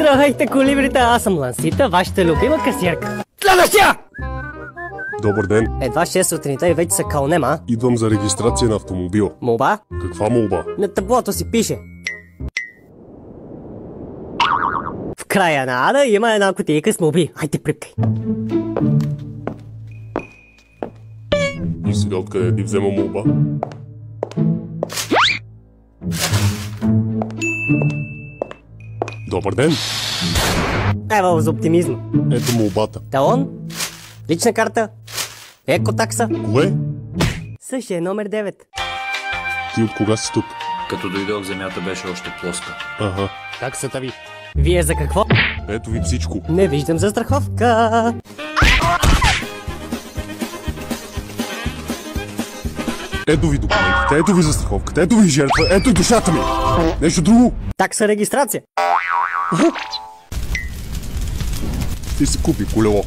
Здравейте, колибрита, аз съм Лансита, вашата любима касиерка. Следващия! Добър ден. Едва 6 сутринта и вече се кълнем, а? Идвам за регистрация на автомобила. Молба? Каква молба? На таблото си пише. В края на ада има една кутийка с молби. Хайде, припкай. И сега откъде ти взема молба? Добър ден. Ева за оптимизма. Ето молбата. Талон? Лична карта? Екотакса? Кое? Същия номер 9. Ти от кога си тук? Като дойдох, земята беше още плоска. Ага. Таксата ви. Вие за какво? Ето ви всичко. Не виждам застраховка. Ето ви документите, ето ви застраховката, ето ви жертва, ето и душата ми. Нещо друго? Такса регистрация. Ти си купи колело.